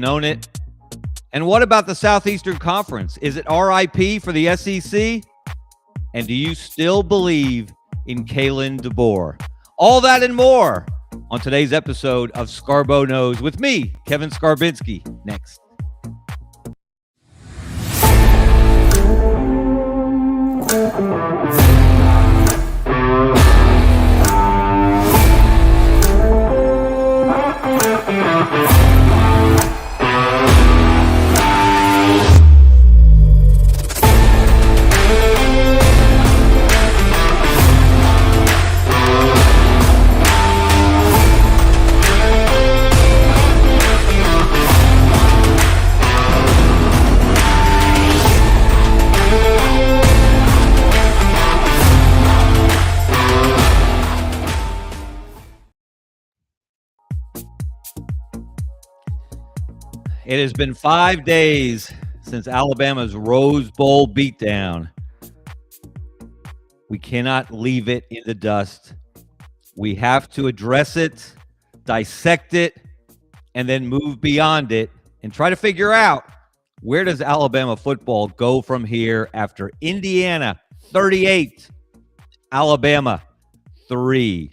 known it. And what about the Southeastern Conference? Is it RIP for the SEC? And do you still believe in Kalen DeBoer? All that and more on today's episode of Scarbo Knows with me, Kevin Scarbinsky. Next. It has been 5 days since Alabama's Rose Bowl beatdown. We cannot leave it in the dust. We have to address it, dissect it, and then move beyond it and try to figure out, where does Alabama football go from here after Indiana 38, Alabama 3.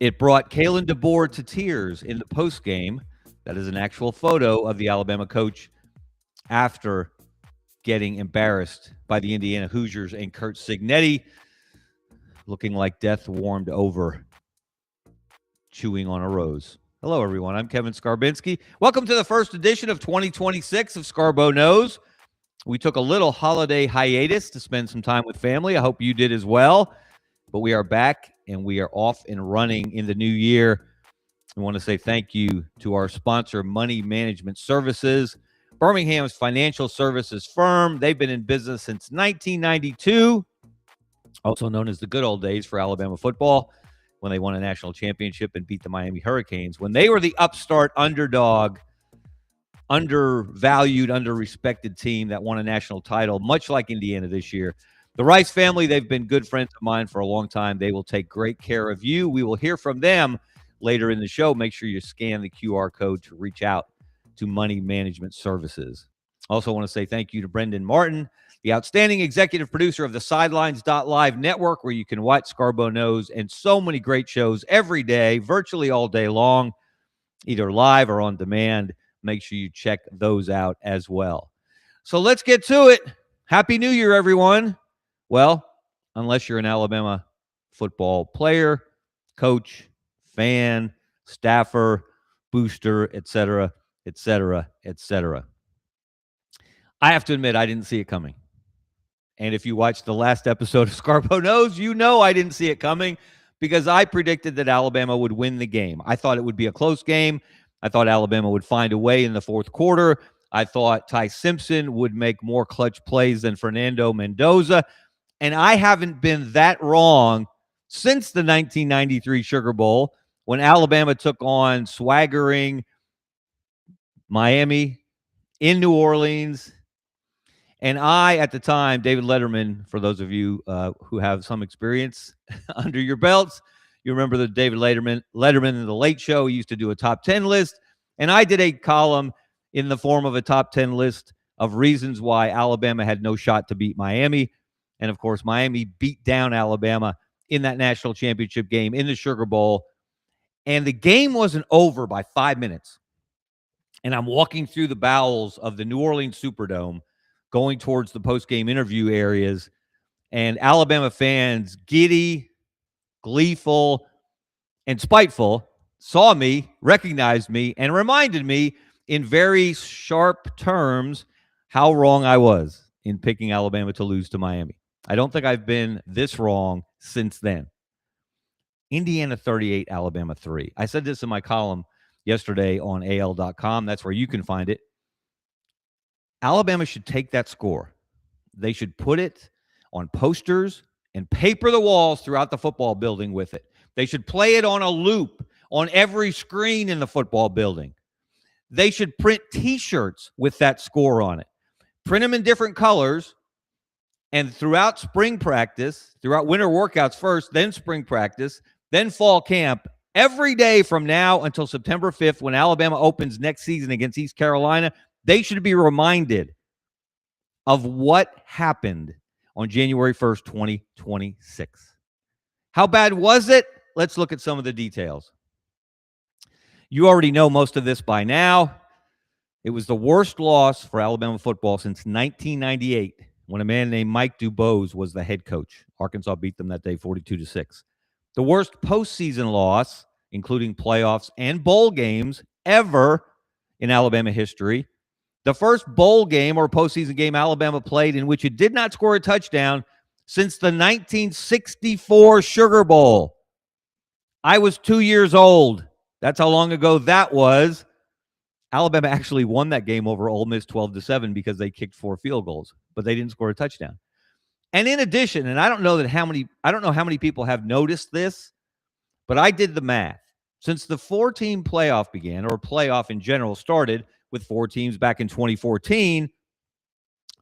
It brought Kalen DeBoer to tears in the postgame. That is an actual photo of the Alabama coach after getting embarrassed by the Indiana Hoosiers and Curt Cignetti, looking like death warmed over, chewing on a rose. Hello, everyone. I'm Kevin Scarbinsky. Welcome to the first edition of 2026 of Scarbo Knows. We took a little holiday hiatus to spend some time with family. I hope you did as well. But we are back, and we are off and running in the new year. I want to say thank you to our sponsor, Money Management Services, Birmingham's financial services firm. They've been in business since 1992, also known as the good old days for Alabama football, when they won a national championship and beat the Miami Hurricanes, when they were the upstart underdog, undervalued, underrespected team that won a national title, much like Indiana this year. The Rice family, they've been good friends of mine for a long time. They will take great care of you. We will hear from them later in the show. Make sure you scan the QR code to reach out to Money Management Services. Also want to say thank you to Brendan Martin, the outstanding executive producer of the Sidelines.live network, where you can watch Scarbo Knows and so many great shows every day, virtually all day long, either live or on demand. Make sure you check those out as well. So let's get to it. Happy New Year, everyone. Well, unless you're an Alabama football player, coach, fan, staffer, booster, etc., etc., etc. I have to admit, I didn't see it coming. And if you watched the last episode of Scarbo Knows, you know I didn't see it coming, because I predicted that Alabama would win the game. I thought it would be a close game. I thought Alabama would find a way in the fourth quarter. I thought Ty Simpson would make more clutch plays than Fernando Mendoza. And I haven't been that wrong since the 1993 Sugar Bowl, when Alabama took on swaggering Miami in New Orleans. And I, at the time, David Letterman, for those of you who have some experience under your belts, you remember the David Letterman in The Late Show. He used to do a top 10 list. And I did a column in the form of a top 10 list of reasons why Alabama had no shot to beat Miami. And, of course, Miami beat down Alabama in that national championship game in the Sugar Bowl. And the game wasn't over by 5 minutes. And I'm walking through the bowels of the New Orleans Superdome, going towards the post-game interview areas, and Alabama fans, giddy, gleeful, and spiteful, saw me, recognized me, and reminded me in very sharp terms how wrong I was in picking Alabama to lose to Miami. I don't think I've been this wrong since then. Indiana 38, Alabama 3. I said this in my column yesterday on AL.com. That's where you can find it. Alabama should take that score. They should put it on posters and paper the walls throughout the football building with it. They should play it on a loop on every screen in the football building. They should print T-shirts with that score on it. Print them in different colors. And throughout spring practice, throughout winter workouts first, then spring practice, then fall camp, Every day from now until September 5th, when Alabama opens next season against East Carolina, they should be reminded of what happened on January 1st, 2026. How bad was it? Let's look at some of the details. You already know most of this by now. It was the worst loss for Alabama football since 1998, when a man named Mike DuBose was the head coach. Arkansas beat them that day 42-6. The worst postseason loss, including playoffs and bowl games, ever in Alabama history. The first bowl game or postseason game Alabama played in which it did not score a touchdown since the 1964 Sugar Bowl. I was 2 years old. That's how long ago that was. Alabama actually won that game over Ole Miss 12-7 because they kicked 4 field goals, but they didn't score a touchdown. And in addition, and I don't know how many people have noticed this, but I did the math. Since the 4-team playoff began, or playoff in general started with 4 teams back in 2014,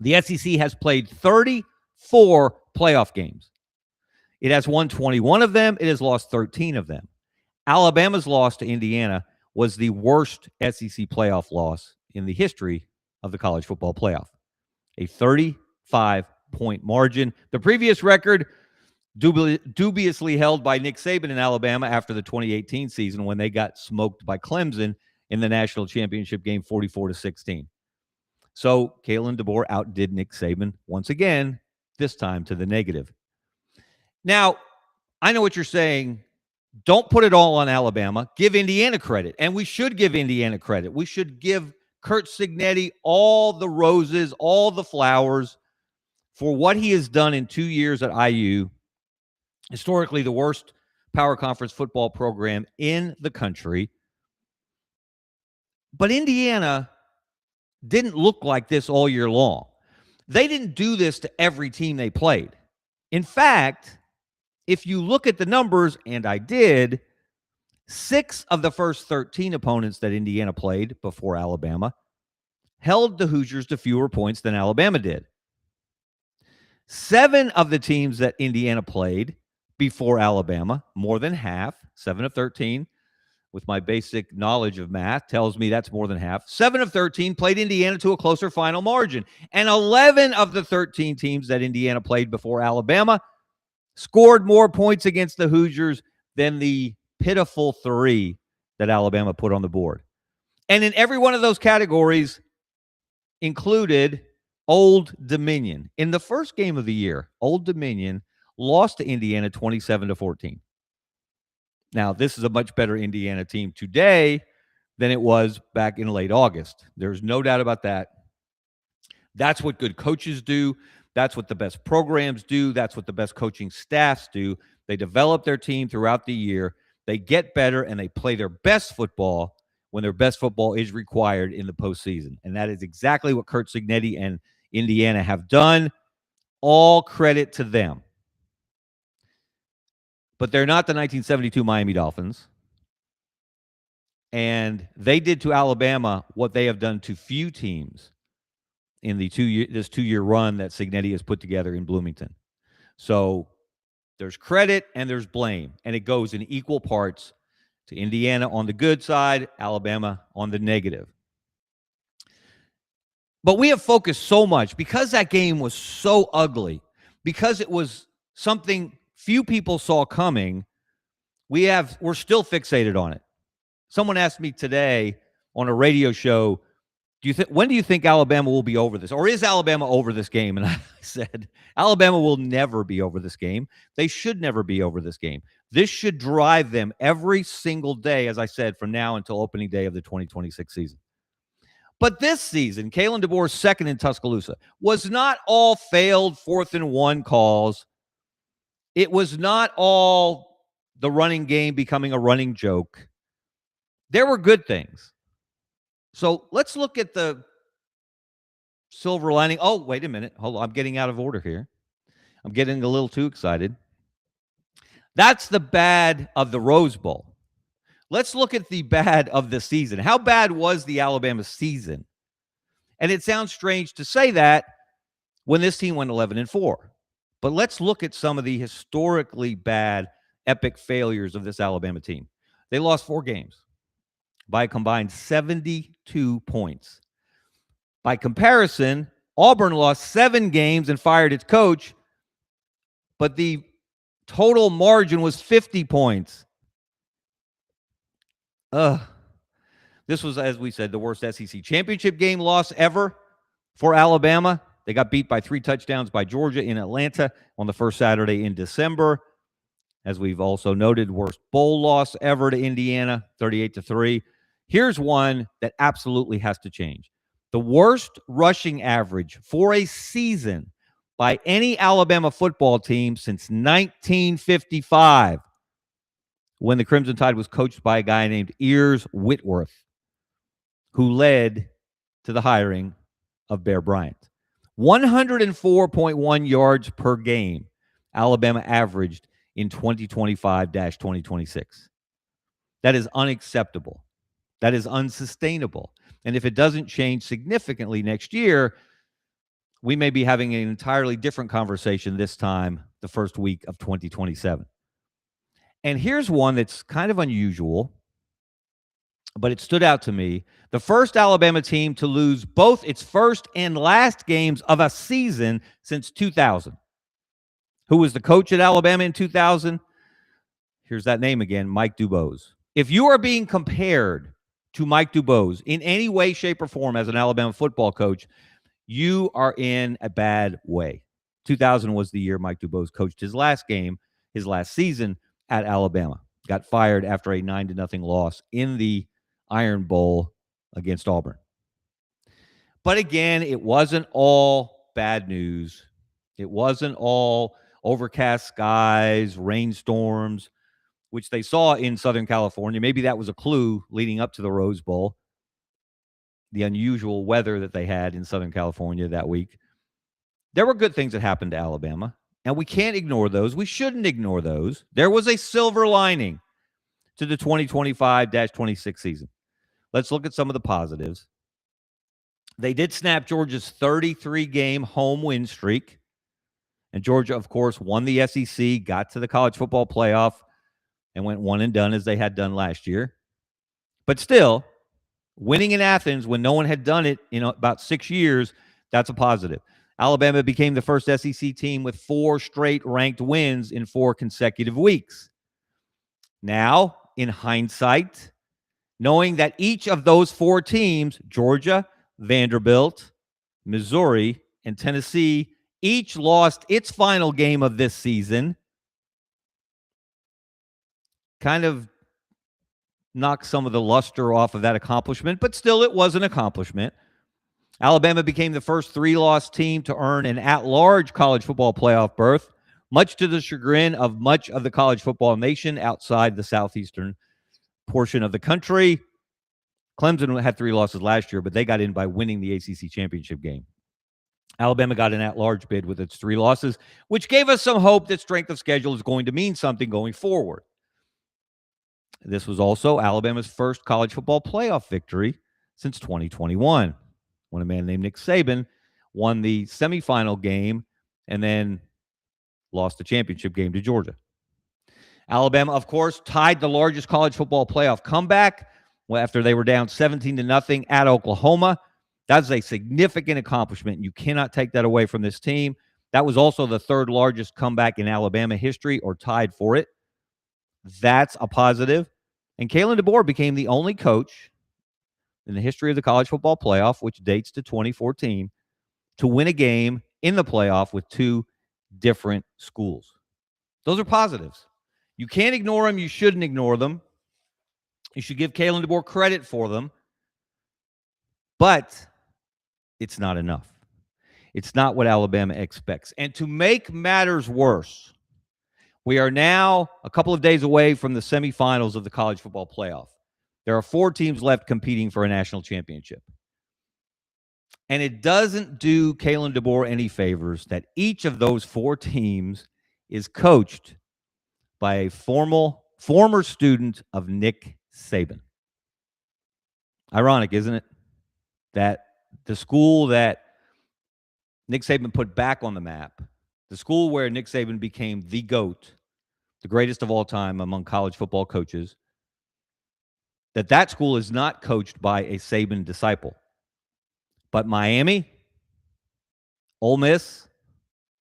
the SEC has played 34 playoff games. It has won 21 of them. It has lost 13 of them. Alabama's loss to Indiana was the worst SEC playoff loss in the history of the college football playoff. A 35-point margin. The previous record, dubiously held by Nick Saban in Alabama after the 2018 season when they got smoked by Clemson in the national championship game 44-16. So Kalen DeBoer outdid Nick Saban once again, this time to the negative. Now, I know what you're saying. Don't put it all on Alabama. Give Indiana credit. And we should give Indiana credit. We should give Curt Cignetti all the roses, all the flowers for what he has done in 2 years at IU. Historically, the worst power conference football program in the country. But Indiana didn't look like this all year long. They didn't do this to every team they played. In fact, if you look at the numbers, and I did, 6 of the first 13 opponents that Indiana played before Alabama held the Hoosiers to fewer points than Alabama did. 7 of the teams that Indiana played before Alabama, more than half, 7 of 13, with my basic knowledge of math, tells me that's more than half. 7 of 13 played Indiana to a closer final margin. And 11 of the 13 teams that Indiana played before Alabama scored more points against the Hoosiers than the pitiful 3 that Alabama put on the board. And in every one of those categories included Old Dominion. In the first game of the year, Old Dominion lost to Indiana 27-14. Now, this is a much better Indiana team today than it was back in late August. There's no doubt about that. That's what good coaches do. That's what the best programs do. That's what the best coaching staffs do. They develop their team throughout the year. They get better, and they play their best football when their best football is required in the postseason. And that is exactly what Curt Cignetti and Indiana have done. All credit to them. But they're not the 1972 Miami Dolphins. And they did to Alabama what they have done to few teams in the this 2-year run that Cignetti has put together in Bloomington. So there's credit and there's blame, and it goes in equal parts to Indiana on the good side, Alabama on the negative. But we have focused so much because that game was so ugly, because it was something few people saw coming. We're still fixated on it. Someone asked me today on a radio show, when do you think Alabama will be over this? Or is Alabama over this game? And I said, Alabama will never be over this game. They should never be over this game. This should drive them every single day, as I said, from now until opening day of the 2026 season. But this season, Kalen DeBoer's second in Tuscaloosa was not all failed 4th and 1 calls. It was not all the running game becoming a running joke. There were good things. So let's look at the silver lining. Oh, wait a minute. Hold on. I'm getting out of order here. I'm getting a little too excited. That's the bad of the Rose Bowl. Let's look at the bad of the season. How bad was the Alabama season? And it sounds strange to say that when this team went 11-4. But let's look at some of the historically bad, epic failures of this Alabama team. They lost 4 games by a combined 72 points. By comparison, Auburn lost 7 games and fired its coach, but the total margin was 50 points. This was, as we said, the worst SEC championship game loss ever for Alabama. They got beat by 3 touchdowns by Georgia in Atlanta on the first Saturday in December. As we've also noted, worst bowl loss ever to Indiana, 38-3. Here's one that absolutely has to change. The worst rushing average for a season by any Alabama football team since 1955, when the Crimson Tide was coached by a guy named Ears Whitworth, who led to the hiring of Bear Bryant. 104.1 yards per game Alabama averaged in 2025-2026. That is unacceptable. That is unsustainable. And if it doesn't change significantly next year, we may be having an entirely different conversation this time, the first week of 2027. And here's one that's kind of unusual, but it stood out to me. The first Alabama team to lose both its first and last games of a season since 2000. Who was the coach at Alabama in 2000? Here's that name again, Mike DuBose. If you are being compared to Mike DuBose in any way, shape, or form as an Alabama football coach, you are in a bad way. 2000 was the year Mike DuBose coached his last game, his last season at Alabama. Got fired after a 9-0 loss in the Iron Bowl against Auburn. But again, it wasn't all bad news. It wasn't all overcast skies, rainstorms, which they saw in Southern California. Maybe that was a clue leading up to the Rose Bowl, the unusual weather that they had in Southern California that week. There were good things that happened to Alabama, and we can't ignore those. We shouldn't ignore those. There was a silver lining to the 2025-26 season. Let's look at some of the positives. They did snap Georgia's 33-game home win streak. And Georgia, of course, won the SEC, got to the college football playoff, and went one and done as they had done last year. But still, winning in Athens when no one had done it in about 6 years, that's a positive. Alabama became the first SEC team with 4 straight ranked wins in 4 consecutive weeks. Now, in hindsight, knowing that each of those 4 teams, Georgia, Vanderbilt, Missouri, and Tennessee, each lost its final game of this season, kind of knocked some of the luster off of that accomplishment, but still it was an accomplishment. Alabama became the first 3-loss team to earn an at-large college football playoff berth, much to the chagrin of much of the college football nation outside the southeastern portion of the country. Clemson had 3 losses last year, but they got in by winning the ACC championship game. Alabama got an at-large bid with its 3 losses, which gave us some hope that strength of schedule is going to mean something going forward. This was also Alabama's first college football playoff victory since 2021, when a man named Nick Saban won the semifinal game and then lost the championship game to Georgia. Alabama, of course, tied the largest college football playoff comeback after they were down 17-0 at Oklahoma. That's a significant accomplishment, and you cannot take that away from this team. That was also the 3rd largest comeback in Alabama history, or tied for it. That's a positive. And Kalen DeBoer became the only coach in the history of the college football playoff, which dates to 2014, to win a game in the playoff with 2 different schools. Those are positives. You can't ignore them. You shouldn't ignore them. You should give Kalen DeBoer credit for them. But it's not enough. It's not what Alabama expects. And to make matters worse, we are now a couple of days away from the semifinals of the college football playoff. There are 4 teams left competing for a national championship. And it doesn't do Kalen DeBoer any favors that each of those 4 teams is coached by a former student of Nick Saban. Ironic, isn't it? That the school that Nick Saban put back on the map, the school where Nick Saban became the GOAT, the greatest of all time among college football coaches, that school is not coached by a Saban disciple. But Miami, Ole Miss,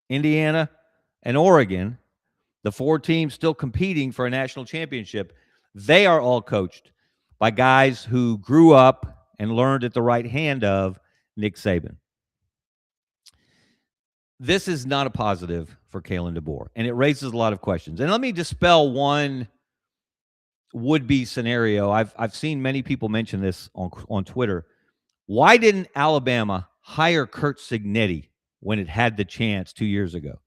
Indiana, and Oregon, the 4 teams still competing for a national championship, they are all coached by guys who grew up and learned at the right hand of Nick Saban. This is not a positive for Kalen DeBoer, and it raises a lot of questions. And let me dispel one would-be scenario. I've seen many people mention this on Twitter. Why didn't Alabama hire Curt Cignetti when it had the chance 2 years ago?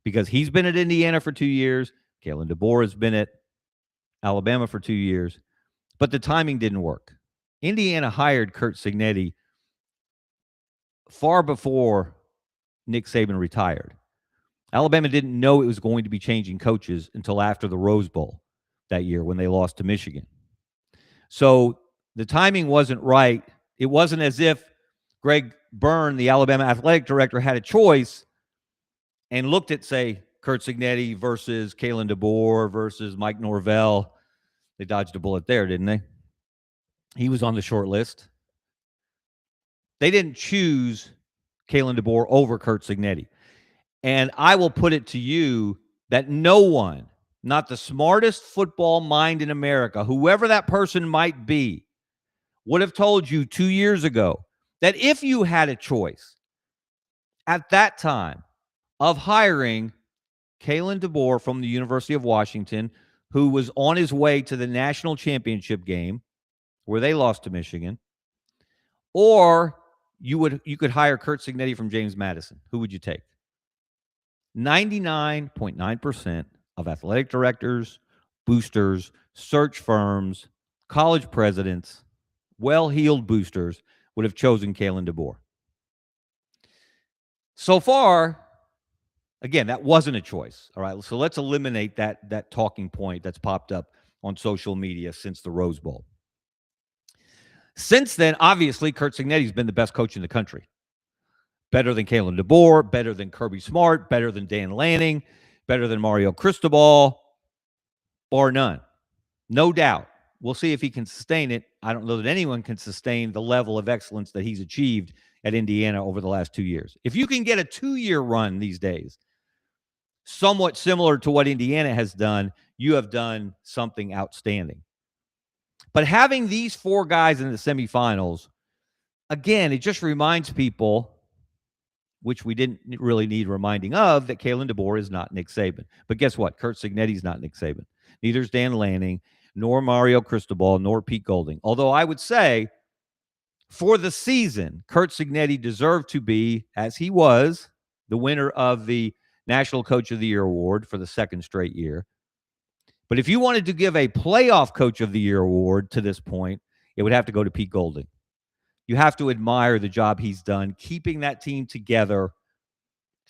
Because he's been at Indiana for 2 years. Kalen DeBoer has been at Alabama for 2 years. But the timing didn't work. Indiana hired Curt Cignetti far before Nick Saban retired. Alabama didn't know it was going to be changing coaches until after the Rose Bowl that year when they lost to Michigan. So the timing wasn't right. It wasn't as if Greg Byrne, the Alabama athletic director, had a choice and looked at, say, Curt Cignetti versus Kalen DeBoer versus Mike Norvell. They dodged a bullet there, didn't they? He was on the short list. They didn't choose Kalen DeBoer over Curt Cignetti. And I will put it to you that no one, not the smartest football mind in America, whoever that person might be, would have told you 2 years ago that if you had a choice at that time of hiring Kalen DeBoer from the University of Washington, who was on his way to the national championship game where they lost to Michigan, or you could hire Curt Cignetti from James Madison, who would you take? 99.9% of athletic directors, boosters, search firms, college presidents, well-heeled boosters would have chosen Kalen DeBoer. So far, again, that wasn't a choice. All right, so let's eliminate that talking point that's popped up on social media since the Rose Bowl. Since then, obviously, Curt Cignetti's been the best coach in the country. Better than Kalen DeBoer, better than Kirby Smart, better than Dan Lanning, better than Mario Cristobal, bar none. No doubt. We'll see if he can sustain it. I don't know that anyone can sustain the level of excellence that he's achieved at Indiana over the last 2 years. If you can get a 2-year run these days, somewhat similar to what Indiana has done, you have done something outstanding. But having these 4 guys in the semifinals, again, it just reminds people, which we didn't really need reminding of, that Kalen DeBoer is not Nick Saban. But guess what? Curt Cignetti's not Nick Saban. Neither is Dan Lanning, nor Mario Cristobal, nor Pete Golding. Although I would say, for the season, Curt Cignetti deserved to be, as he was, the winner of the National Coach of the Year award for the 2nd straight year. But if you wanted to give a playoff Coach of the Year award to this point, it would have to go to Pete Golding. You have to admire the job he's done, keeping that team together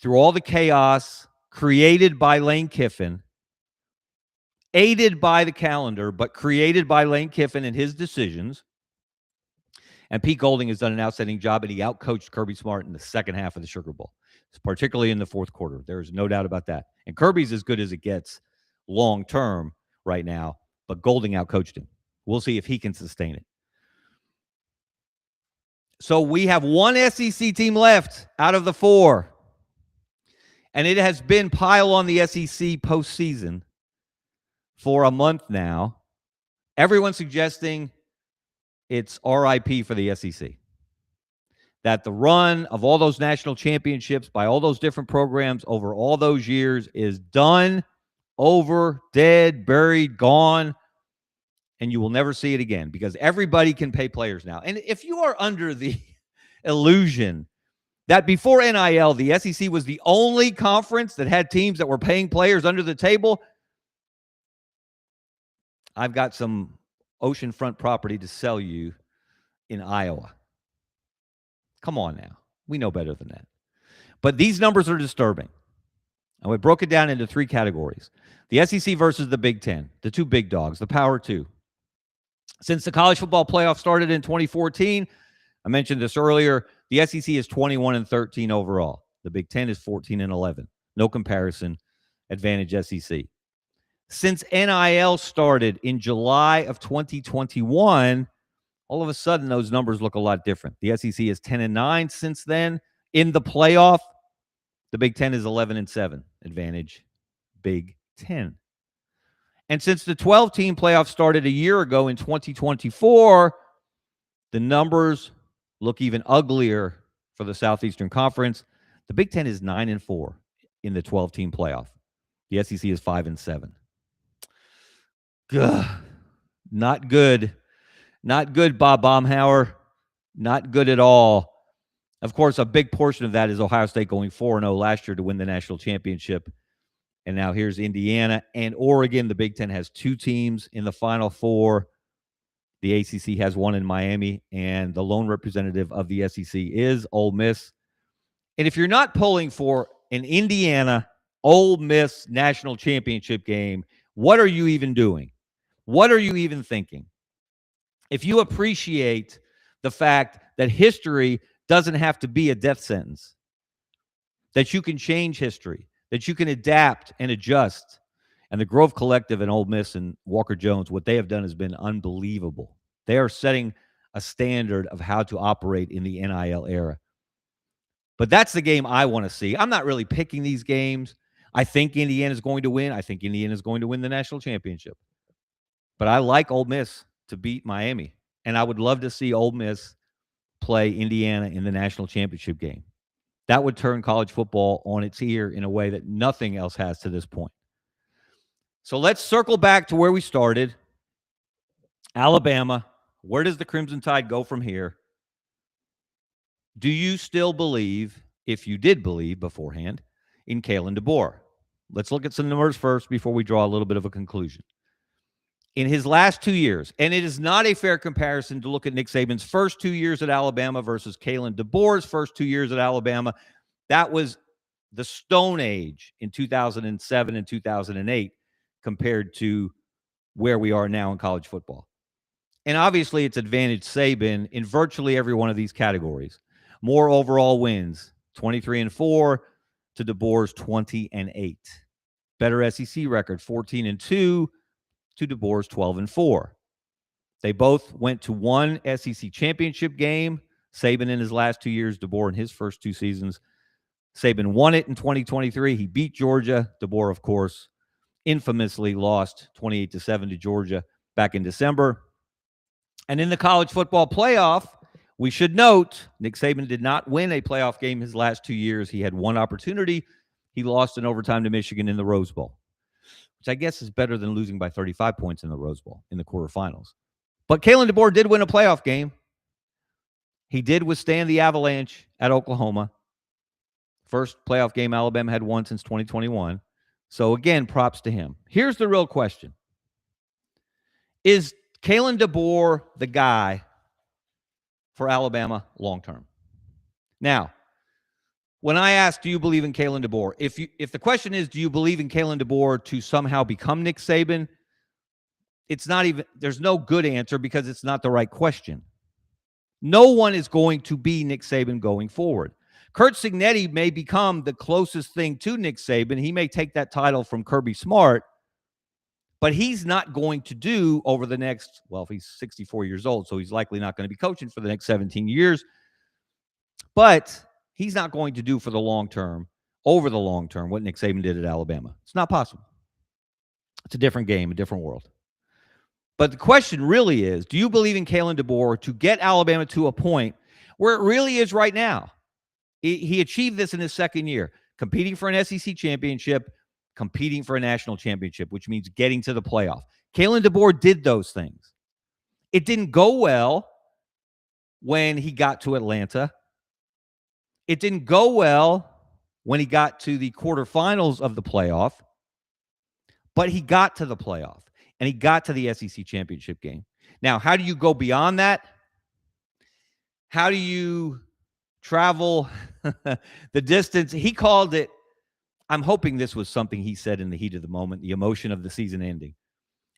through all the chaos created by Lane Kiffin, aided by the calendar, but created by Lane Kiffin and his decisions. And Pete Golding has done an outstanding job, and he outcoached Kirby Smart in the second half of the Sugar Bowl, particularly in the 4th quarter. There is no doubt about that. And Kirby's as good as it gets long-term right now, but Golding outcoached him. We'll see if he can sustain it. So we have one SEC team left out of the 4, and it has been pile on the SEC postseason for a month now. Everyone's suggesting it's RIP for the SEC. That the run of all those national championships by all those different programs over all those years is done, over, dead, buried, gone, and you will never see it again because everybody can pay players now. And if you are under the illusion that before NIL, the SEC was the only conference that had teams that were paying players under the table, I've got some oceanfront property to sell you in Iowa. Come on now. We know better than that. But these numbers are disturbing. And we broke it down into 3 categories. The SEC versus the Big Ten, the 2 big dogs, the Power 2. Since the college football playoff started in 2014, I mentioned this earlier, the SEC is 21-13 overall. The Big Ten is 14-11. No comparison. Advantage SEC. Since NIL started in July of 2021, all of a sudden those numbers look a lot different. The SEC is 10-9 since then. In the playoff, the Big Ten is 11-7. Advantage Big Ten. And since the 12-team playoff started a year ago in 2024, the numbers look even uglier for the Southeastern Conference. The Big Ten is 9-4 in the 12-team playoff. The SEC is 5-7. Not good. Not good, Bob Baumhauer. Not good at all. Of course, a big portion of that is Ohio State going 4-0 last year to win the national championship. And now here's Indiana and Oregon. The Big Ten has 2 teams in the Final Four. The ACC has 1 in Miami, and the lone representative of the SEC is Ole Miss. And if you're not pulling for an Indiana Ole Miss national championship game, what are you even doing? What are you even thinking? If you appreciate the fact that history doesn't have to be a death sentence, that you can change history, that you can adapt and adjust. And the Grove Collective and Ole Miss and Walker Jones, what they have done has been unbelievable. They are setting a standard of how to operate in the NIL era. But that's the game I want to see. I'm not really picking these games. I think Indiana's going to win. I think Indiana's going to win the national championship. But I like Ole Miss to beat Miami. And I would love to see Ole Miss play Indiana in the national championship game. That would turn college football on its ear in a way that nothing else has to this point. So let's circle back to where we started. Alabama. Where does the Crimson Tide go from here? Do you still believe, if you did believe beforehand, in Kalen DeBoer? Let's look at some numbers first before we draw a little bit of a conclusion. In his last 2 years, and it is not a fair comparison to look at Nick Saban's first 2 years at Alabama versus Kalen DeBoer's first 2 years at Alabama. That was the Stone Age in 2007 and 2008 compared to where we are now in college football. And obviously, it's advantaged Saban in virtually every one of these categories. More overall wins, 23-4 to DeBoer's 20-8. Better SEC record, 14-2 to DeBoer's 12-4. They both went to one SEC championship game. Saban in his last 2 years, DeBoer in his first 2 seasons. Saban won it in 2023. He beat Georgia. DeBoer, of course, infamously lost 28-7 to Georgia back in December. And in the college football playoff, we should note Nick Saban did not win a playoff game his last 2 years. He had one opportunity. He lost in overtime to Michigan in the Rose Bowl, which I guess is better than losing by 35 points in the Rose Bowl in the quarterfinals. But Kalen DeBoer did win a playoff game. He did withstand the Avalanche at Oklahoma. First playoff game Alabama had won since 2021. So again, props to him. Here's the real question. Is Kalen DeBoer the guy for Alabama long-term? Now, when I ask, do you believe in Kalen DeBoer? If the question is, do you believe in Kalen DeBoer to somehow become Nick Saban? It's not even, there's no good answer because it's not the right question. No one is going to be Nick Saban going forward. Curt Cignetti may become the closest thing to Nick Saban. He may take that title from Kirby Smart, but he's not going to do over the next, well, if he's 64 years old, so he's likely not going to be coaching for the next 17 years. But he's not going to do for the long term, over the long term, what Nick Saban did at Alabama. It's not possible. It's a different game, a different world. But the question really is, do you believe in Kalen DeBoer to get Alabama to a point where it really is right now? He achieved this in his second year, competing for an SEC championship, competing for a national championship, which means getting to the playoff. Kalen DeBoer did those things. It didn't go well when he got to Atlanta. It didn't go well when he got to the quarterfinals of the playoff, but he got to the playoff and he got to the SEC championship game. Now, how do you go beyond that? How do you travel the distance? He called it, I'm hoping this was something he said in the heat of the moment, the emotion of the season ending.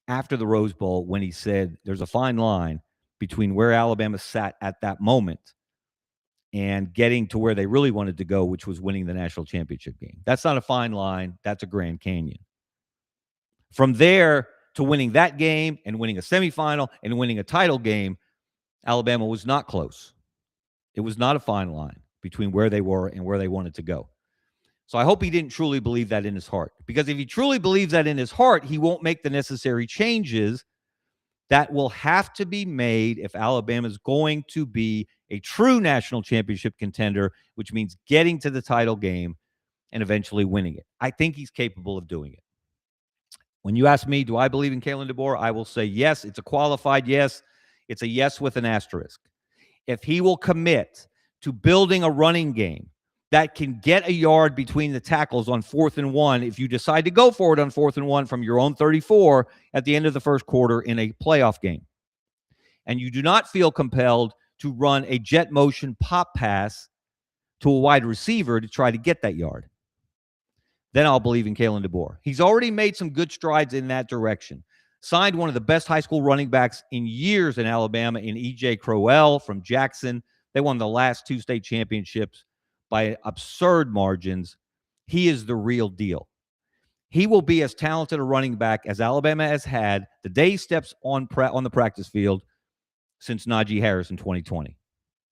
After the Rose Bowl, when he said there's a fine line between where Alabama sat at that moment and getting to where they really wanted to go, which was winning the national championship game. That's not a fine line. That's a Grand Canyon. From there to winning that game and winning a semifinal and winning a title game, Alabama was not close. It was not a fine line between where they were and where they wanted to go. So I hope he didn't truly believe that in his heart, because if he truly believes that in his heart, he won't make the necessary changes that will have to be made if Alabama is going to be a true national championship contender, which means getting to the title game and eventually winning it. I think he's capable of doing it. When you ask me, do I believe in Kalen DeBoer? I will say yes. It's a qualified yes. It's a yes with an asterisk. If he will commit to building a running game that can get a yard between the tackles on 4th and 1, if you decide to go for it on 4th and 1 from your own 34 at the end of the first quarter in a playoff game, and you do not feel compelled to run a jet motion pop pass to a wide receiver to try to get that yard, then I'll believe in Kalen DeBoer. He's already made some good strides in that direction. Signed one of the best high school running backs in years in Alabama in E.J. Crowell from Jackson. They won the last 2 state championships by absurd margins. He is the real deal. He will be as talented a running back as Alabama has had the day he steps on the practice field since Najee Harris in 2020.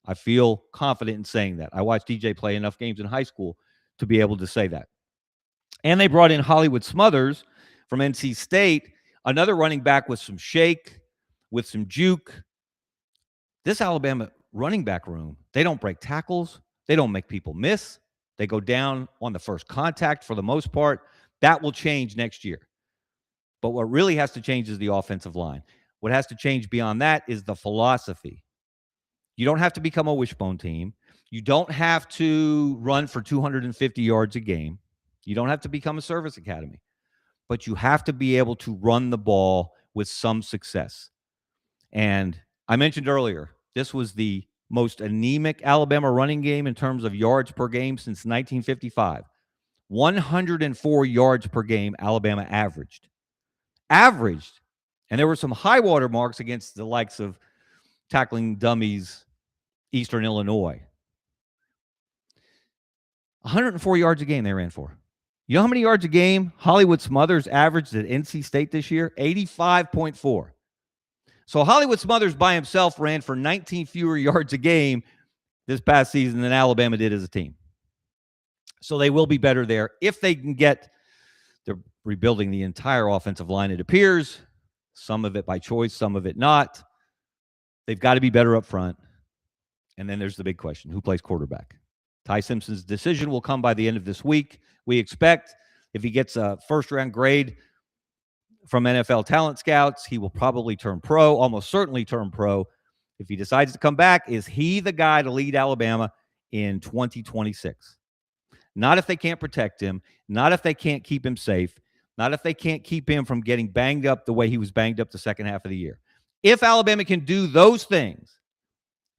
I feel confident in saying that. I watched DJ play enough games in high school to be able to say that. And they brought in Hollywood Smothers from NC State, another running back with some shake, with some juke. This Alabama running back room, they don't break tackles. They don't make people miss. They go down on the first contact for the most part. That will change next year. But what really has to change is the offensive line. What has to change beyond that is the philosophy. You don't have to become a wishbone team. You don't have to run for 250 yards a game. You don't have to become a service academy. But you have to be able to run the ball with some success. And I mentioned earlier, this was the most anemic Alabama running game in terms of yards per game since 1955. 104 yards per game Alabama averaged. And there were some high water marks against the likes of tackling dummies, Eastern Illinois. 104 yards a game they ran for. You know how many yards a game Hollywood Smothers averaged at NC State this year? 85.4. So Hollywood Smothers by himself ran for 19 fewer yards a game this past season than Alabama did as a team. So they will be better there if they can get – they're rebuilding the entire offensive line, it appears. Some of it by choice, some of it not. They've got to be better up front. And then there's the big question, who plays quarterback? Ty Simpson's decision will come by the end of this week. We expect if he gets a first-round grade – from NFL talent scouts, he will probably turn pro, almost certainly turn pro. If he decides to come back, is he the guy to lead Alabama in 2026? Not if they can't protect him, not if they can't keep him safe, not if they can't keep him from getting banged up the way he was banged up the second half of the year. If Alabama can do those things,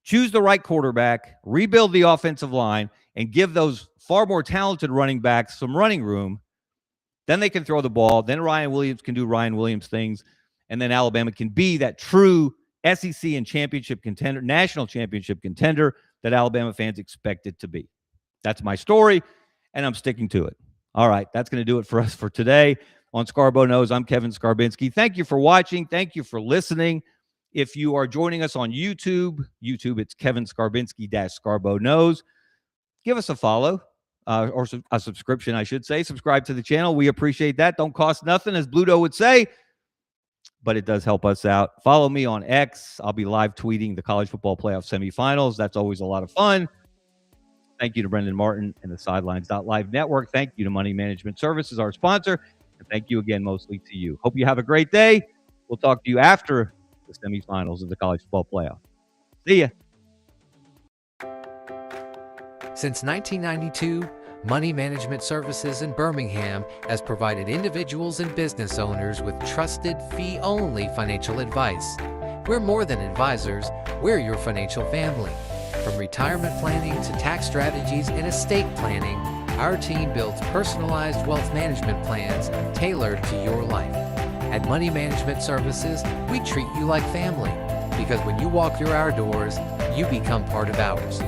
choose the right quarterback, rebuild the offensive line, and give those far more talented running backs some running room, then they can throw the ball. Then Ryan Williams can do Ryan Williams things. And then Alabama can be that true SEC and championship contender, national championship contender that Alabama fans expect it to be. That's my story, and I'm sticking to it. All right, that's going to do it for us for today. On Scarbo Knows, I'm Kevin Scarbinsky. Thank you for watching. Thank you for listening. If you are joining us on YouTube, it's Kevin Scarbinsky-Scarbo Knows. Give us a follow. Or a subscription, I should say. Subscribe to the channel. We appreciate that. Don't cost nothing, as Bluto would say, but it does help us out. Follow me on X. I'll be live tweeting the college football playoff semifinals. That's always a lot of fun. Thank you to Brendan Martin and the Sidelines.live network. Thank you to Money Management Services, our sponsor. And thank you again, mostly to you. Hope you have a great day. We'll talk to you after the semifinals of the college football playoff. See ya. Since 1992, Money Management Services in Birmingham has provided individuals and business owners with trusted, fee-only financial advice. We're more than advisors, we're your financial family. From retirement planning to tax strategies and estate planning, our team builds personalized wealth management plans tailored to your life. At Money Management Services, we treat you like family, because when you walk through our doors, you become part of ours.